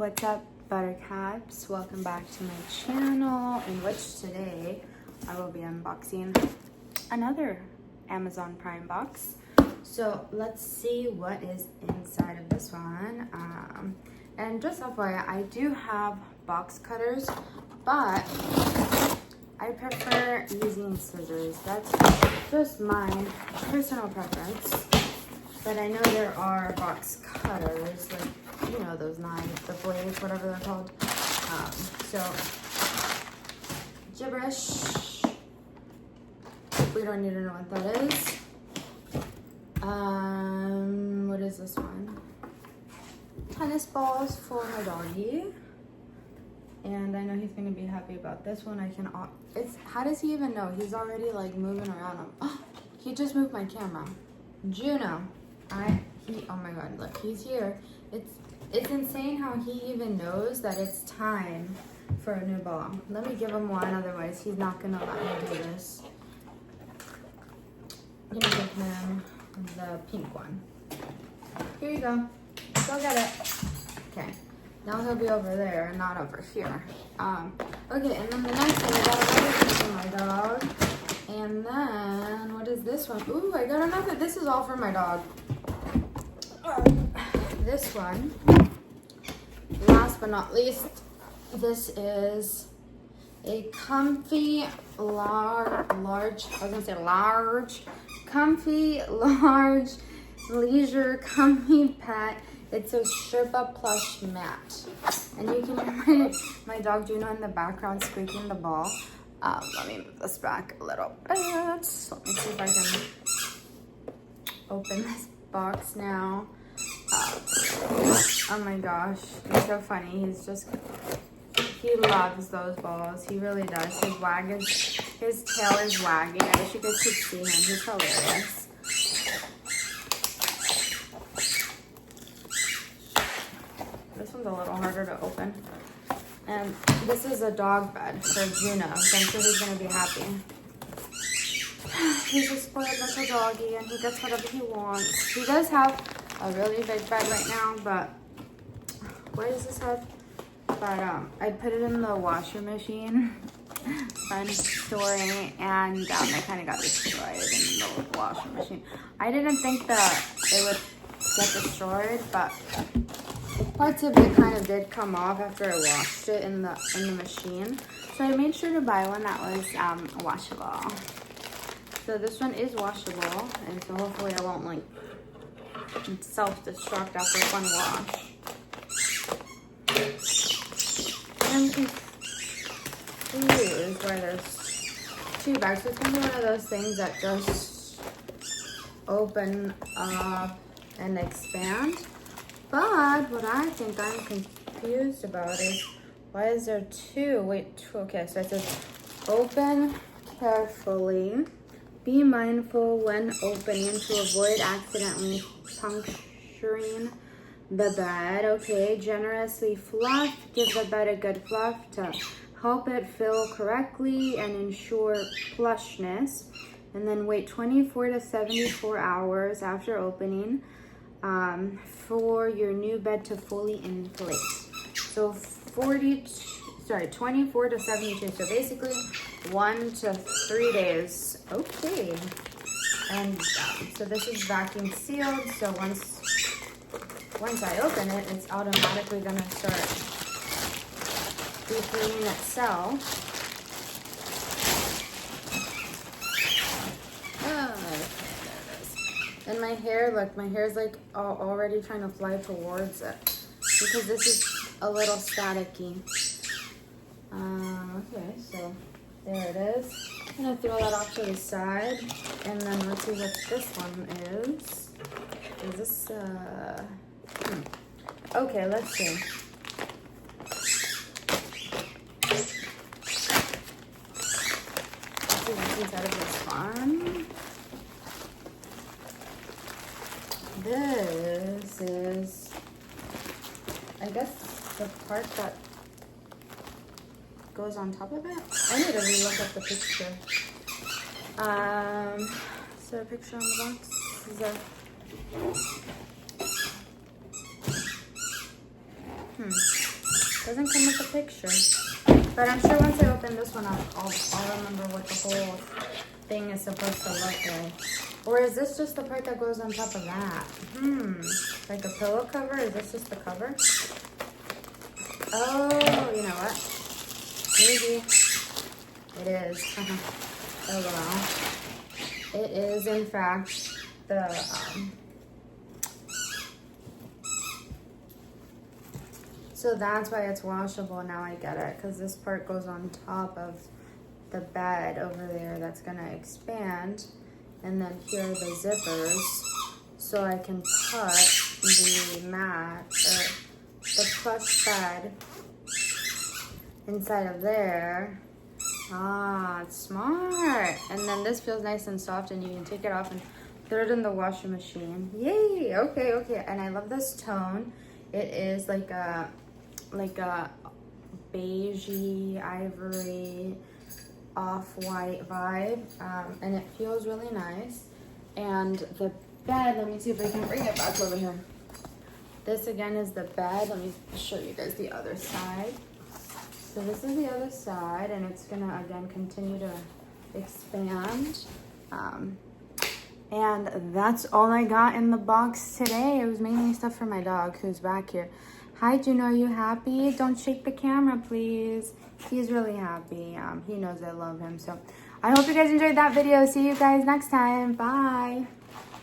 What's up, Buttercups? Welcome back to my channel, in which today I will be unboxing another Amazon Prime box. So let's see what is inside of this one. And just FYI, I do have box cutters, but I prefer using scissors. That's just my personal preference. But I know there are box cutters, like, you know, those knives, the blades, whatever they're called. So, gibberish. We don't need to know what that is. What is this one? Tennis balls for my doggy. And I know he's gonna be happy about this one. How does he even know? He's already like moving around him. Oh, he just moved my camera. Juno. Oh my god, look, he's here. It's insane how he even knows that it's time for a new ball. Let me give him one, otherwise he's not gonna let me do this. I'm gonna give him the pink one. Here you go. Go get it. Okay. Now he'll be over there and not over here. Okay, and then the next thing, I got another thing for my dog. And then, what is this one? Ooh, I got another. This is all for my dog. This one, last but not least, this is a comfy, comfy, large, leisure, comfy pet. It's a Sherpa plush mat. And you can hear my dog Juno in the background squeaking the ball. Let me move this back a little bit. Let me see if I can open this box now. Oh my gosh, he's so funny. He loves those balls. He really does. His tail is wagging. I wish you guys could see him. He's hilarious. This one's a little harder to open. And this is a dog bed for Juno, so I'm sure he's gonna be happy. He's a spoiled little doggy and he gets whatever he wants. He does have a really big bed right now, but where does this have? But I put it in the washer machine. Fun story, and it kind of got destroyed in the washer machine. I didn't think that it would get destroyed, but parts of it kind of did come off after I washed it in the machine. So I made sure to buy one that was washable. So this one is washable, and so hopefully I won't like self-destruct after one wash. I'm confused why there's two bags. It's gonna be one of those things that just open up and expand. But what I think I'm confused about is, why is there two? Wait, okay, so it says open carefully. Be mindful when opening to avoid accidentally puncturing the bed. Okay, generously fluff. Give the bed a good fluff to help it fill correctly and ensure plushness. And then wait 24 to 74 hours after opening for your new bed to fully inflate. So 24 to 72. So basically 1 to 3 days. Okay. And so this is vacuum sealed. So once I open it, it's automatically gonna start refilling itself. Oh, okay, there it is. And my hair, look, my hair's like already trying to fly towards it because this is a little staticky. Okay, so there it is. I'm gonna throw that off to the side, and then let's see what this one is. Is this Okay, let's see. Let's see what's inside of this one. This is, I guess, the part that goes on top of it. I need to re-look up the picture. Is there a picture on the box? Is there? Doesn't come with a picture. But I'm sure once I open this one up, I'll remember what the whole thing is supposed to look like. Or is this just the part that goes on top of that? Like a pillow cover? Is this just the cover? Oh, you know what? Maybe it is. Oh well. It is in fact the so that's why it's washable. Now I get it, because this part goes on top of the bed over there that's gonna expand, and then here are the zippers, so I can put the mat or the plush bed inside of there. Ah, it's smart. And then this feels nice and soft, and you can take it off and throw it in the washing machine. Yay! Okay, okay. And I love this tone. It is like a beigey, ivory, off-white vibe, and it feels really nice. And the bed, let me see if I can bring it back over here. This again is the bed. Let me show you guys the other side. So this is the other side, and it's gonna again continue to expand. And that's all I got in the box today. It was mainly stuff for my dog, who's back here. Hi, Juno, are you happy? Don't shake the camera, please. He's really happy. He knows I love him. So I hope you guys enjoyed that video. See you guys next time. Bye.